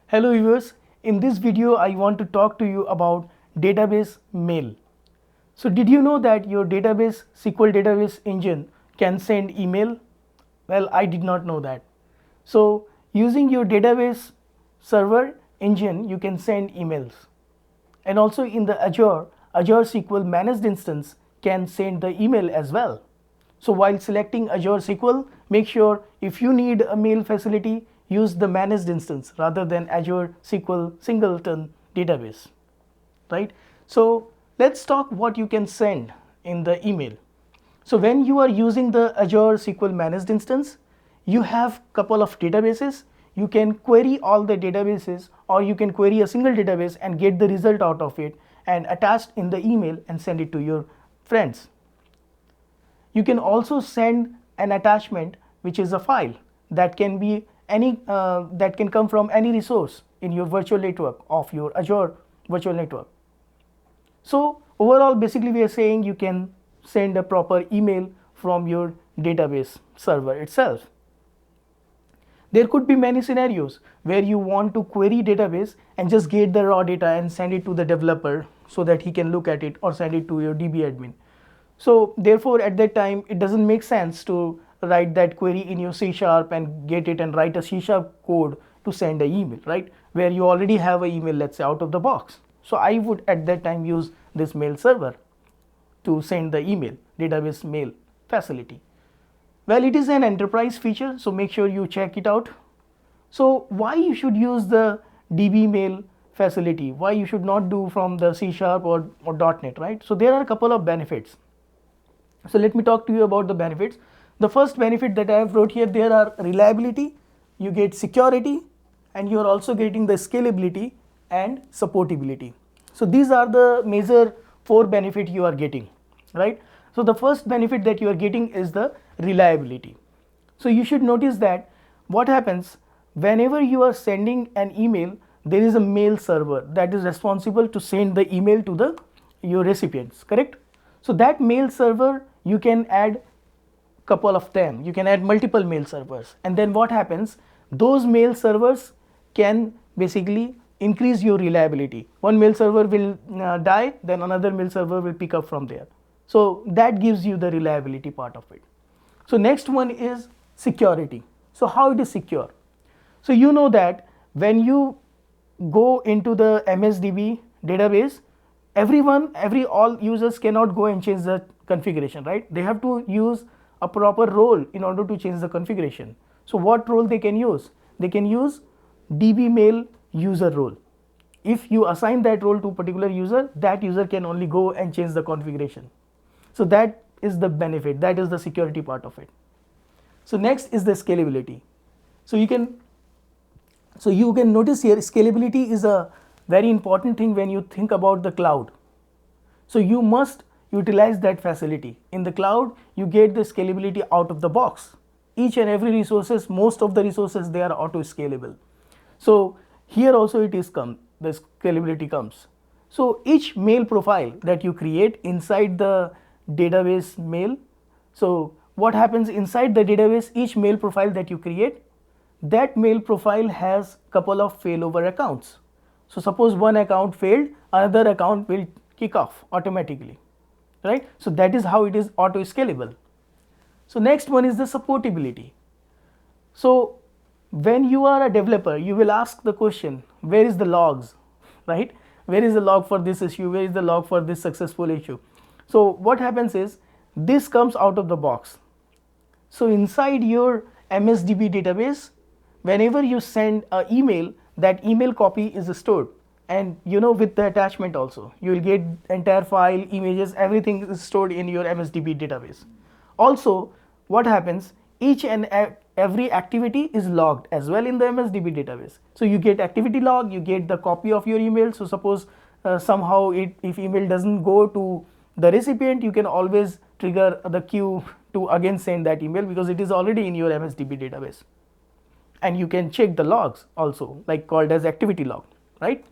Hello viewers, in this video I want to talk to you about database mail. So did you know that your database SQL database engine can send email? Well, I did not know that. So using your database server engine you can send emails. And also in the Azure SQL managed instance can send the email as well. So while selecting Azure SQL, make sure if you need a mail facility, use the managed instance rather than Azure SQL singleton database, right? So let's talk what you can send in the email. So when you are using the Azure SQL managed instance, you have couple of databases. You can query all the databases, or you can query a single database and get the result out of it and attach in the email and send it to your friends. You can also send an attachment which is a file that can be that can come from any resource in your virtual network of your Azure virtual network. So overall, basically we are saying you can send a proper email from your database server itself. There could be many scenarios where you want to query database and just get the raw data and send it to the developer so that he can look at it, or send it to your DB admin. So therefore at that time it doesn't make sense to write that query in your C# and get it and write a C# code to send an email, right? Where you already have an email, let's say, out of the box. So I would at that time use this mail server to send the email, database mail facility. Well, it is an enterprise feature, so make sure you check it out. So why you should use the Dbmail facility? Why you should not do from the C# or .NET, right? So there are a couple of benefits. So let me talk to you about the benefits. The first benefit that I have wrote here, there are reliability, you get security, and you are also getting the scalability and supportability. So these are the major 4 benefits you are getting, right? So the first benefit that you are getting is the reliability. So you should notice that what happens whenever you are sending an email, there is a mail server that is responsible to send the email to your recipients, correct? So that mail server, you can add couple of them, you can add multiple mail servers, and then what happens, those mail servers can basically increase your reliability. One mail server will die, then another mail server will pick up from there. So that gives you the reliability part of it. So next one is security. So how it is secure? So you know that when you go into the MSDB database, all users cannot go and change the configuration, right? They have to use a proper role in order to change the configuration. So what role they can use? They can use Dbmail user role. If you assign that role to a particular user, that user can only go and change the configuration. So that is the benefit, that is the security part of it. So next is the scalability. So you can notice here, scalability is a very important thing when you think about the cloud. So you must utilize that facility. In the cloud, you get the scalability out of the box. Each and every resources, most of the resources, they are auto scalable. So here also the scalability comes. So each mail profile that you create inside the database mail, so what happens inside the database, each mail profile that you create, that mail profile has couple of failover accounts. So suppose one account failed, another account will kick off automatically, right? So that is how it is auto scalable. So next one is the supportability. So when you are a developer, you will ask the question, where is the logs, right? Where is the log for this issue? Where is the log for this successful issue? So what happens is, this comes out of the box. So inside your MSDB database, whenever you send an email, that email copy is stored, and with the attachment also, you will get entire file, images, everything is stored in your MSDB database. Also, what happens, each and every activity is logged as well in the MSDB database. So you get activity log, you get the copy of your email. So suppose somehow if email doesn't go to the recipient, you can always trigger the queue to again send that email because it is already in your MSDB database. And you can check the logs also, like called as activity log, right?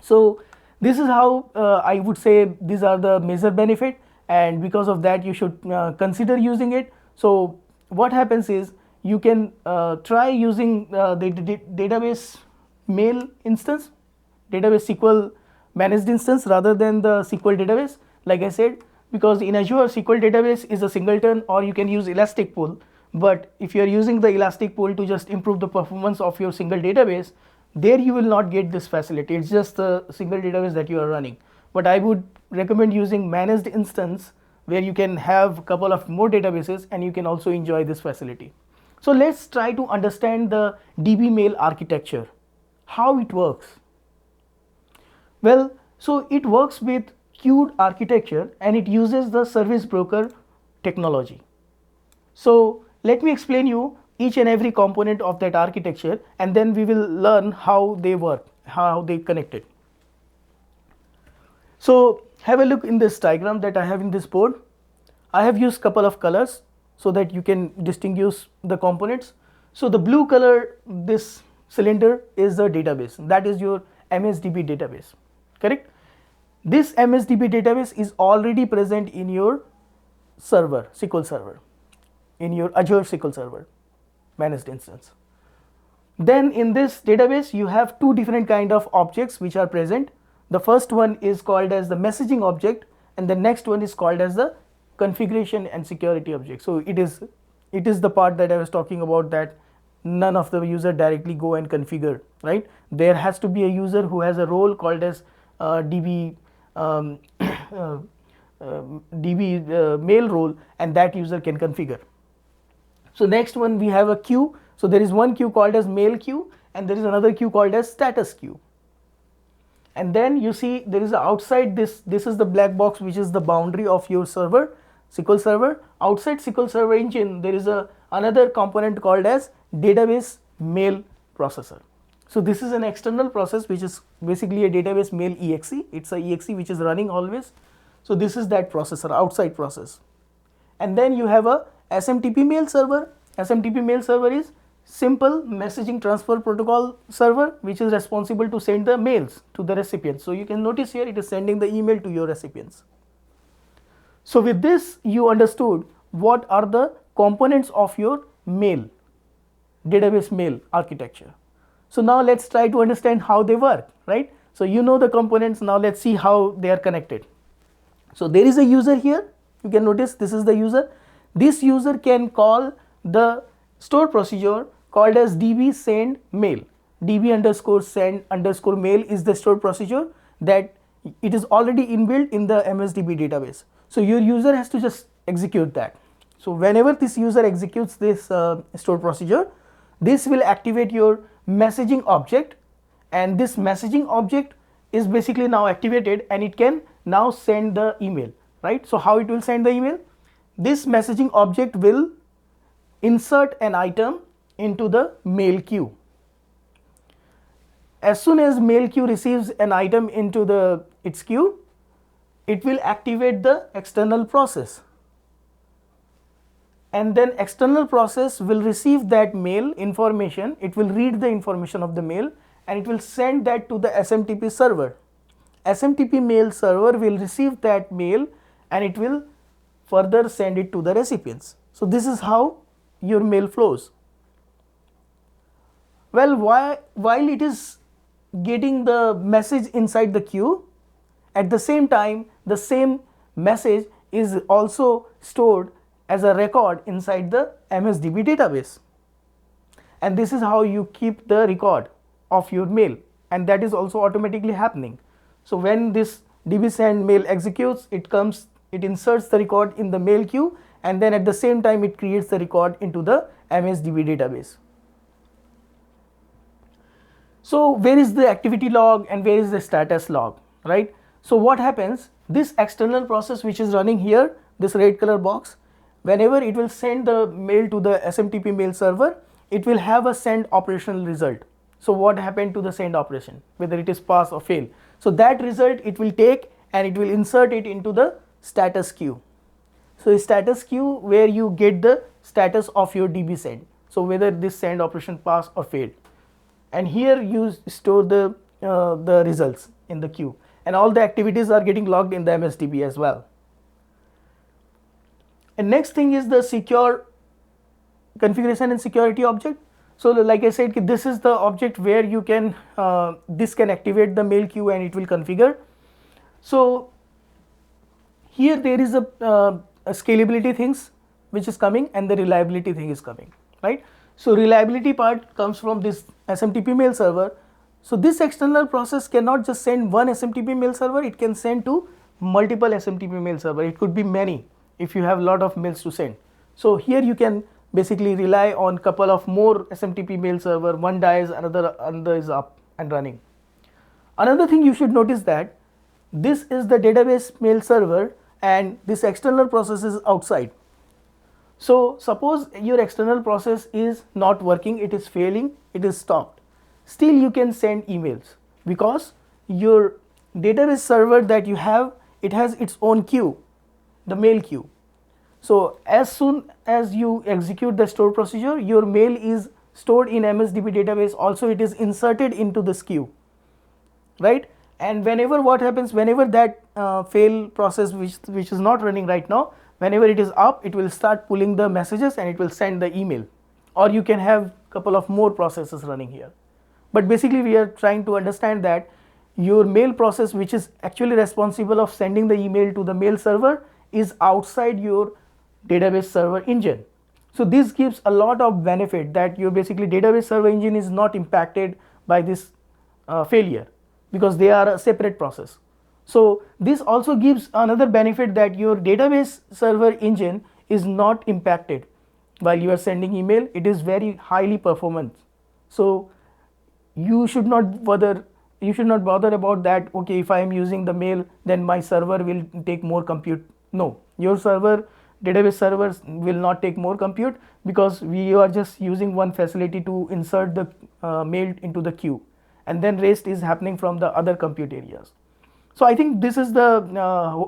So this is how I would say these are the major benefit, and because of that you should consider using it. So what happens is, you can try using the database mail instance, database SQL managed instance rather than the SQL database, like I said, because in Azure SQL database is a singleton, or you can use elastic pool. But if you are using the elastic pool to just improve the performance of your single database, there you will not get this facility. It's just a single database that you are running. But I would recommend using managed instance, where you can have a couple of more databases and you can also enjoy this facility. So let's try to understand the Dbmail architecture, how it works. Well, so it works with queued architecture and it uses the service broker technology. So let me explain you each and every component of that architecture, and then we will learn how they work, how they connected. So have a look in this diagram that I have in this board. I have used couple of colors so that you can distinguish the components. So the blue color, this cylinder, is the database. That is your MSDB database, correct? This MSDB database is already present in your server, SQL server, in your Azure SQL server managed instance. Then in this database you have two different kind of objects which are present. The first one is called as the messaging object, and the next one is called as the configuration and security object. So it is the part that I was talking about, that none of the user directly go and configure, right? There has to be a user who has a role called as DB mail role, and that user can configure. So next one we have a queue. So there is one queue called as mail queue, and there is another queue called as status queue. And then you see there is outside this is the black box, which is the boundary of your server, SQL server. Outside SQL server engine there is another component called as database mail processor. So this is an external process which is basically a database mail exe. It's a exe which is running always. So this is that processor, outside process. And then you have a SMTP mail server. SMTP mail server is simple messaging transfer protocol server, which is responsible to send the mails to the recipients. So you can notice here it is sending the email to your recipients. So with this you understood what are the components of your mail, database mail architecture. So now let's try to understand how they work, right? So you know the components, now let's see how they are connected. So there is a user here, you can notice this is the user. This user can call the store procedure called as db send mail. db underscore send underscore mail is the store procedure that it is already inbuilt in the MSDB database. So your user has to just execute that. So whenever this user executes this store procedure, this will activate your messaging object, and this messaging object is basically now activated and it can now send the email, right? So how it will send the email? This messaging object will insert an item into the mail queue. As soon as mail queue receives an item into its queue, it will activate the external process, and then external process will receive that mail information. It will read the information of the mail and it will send that to the SMTP server. SMTP mail server will receive that mail and it will further send it to the recipients. So this is how your mail flows. Well, while it is getting the message inside the queue, at the same time the same message is also stored as a record inside the MSDB database, and this is how you keep the record of your mail, and that is also automatically happening. So when this db send mail executes, it inserts the record in the mail queue, and then at the same time it creates the record into the MSDB database. So where is the activity log and where is the status log, right? So what happens, this external process which is running here, this red color box, whenever it will send the mail to the SMTP mail server, it will have a send operational result. So what happened to the send operation, whether it is pass or fail. So that result it will take and it will insert it into the status queue. So status queue where you get the status of your db send. So whether this send operation pass or failed. And here you store the results in the queue, and all the activities are getting logged in the MSDB as well. And next thing is the secure configuration and security object. So like I said, this is the object where you can this can activate the mail queue and it will configure. So here there is a scalability things which is coming and the reliability thing is coming, right? So reliability part comes from this SMTP mail server. So this external process cannot just send one SMTP mail server, it can send to multiple SMTP mail server. It could be many if you have a lot of mails to send. So here you can basically rely on couple of more SMTP mail server, one dies, another is up and running. Another thing you should notice that this is the database mail server and this external process is outside. So suppose your external process is not working, it is failing, it is stopped. Still you can send emails because your database server that you have, it has its own queue, the mail queue. So as soon as you execute the store procedure, your mail is stored in MSDB database, also it is inserted into this queue, right? And whenever what happens, whenever that fail process which is not running right now, whenever it is up, it will start pulling the messages and it will send the email, or you can have couple of more processes running here. But basically we are trying to understand that your mail process which is actually responsible of sending the email to the mail server is outside your database server engine. So this gives a lot of benefit that your basically database server engine is not impacted by this failure because they are a separate process. So this also gives another benefit that your database server engine is not impacted while you are sending email. It is very highly performant. So you should not bother about that, okay, if I am using the mail then my server will take more compute. No, your database servers will not take more compute because we are just using one facility to insert the mail into the queue, and then rest is happening from the other compute areas. So I think this is the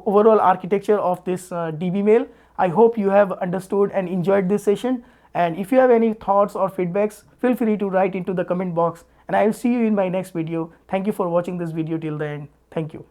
overall architecture of this Dbmail. I hope you have understood and enjoyed this session, and if you have any thoughts or feedbacks, feel free to write into the comment box, and I will see you in my next video. Thank you for watching this video till the end. Thank you.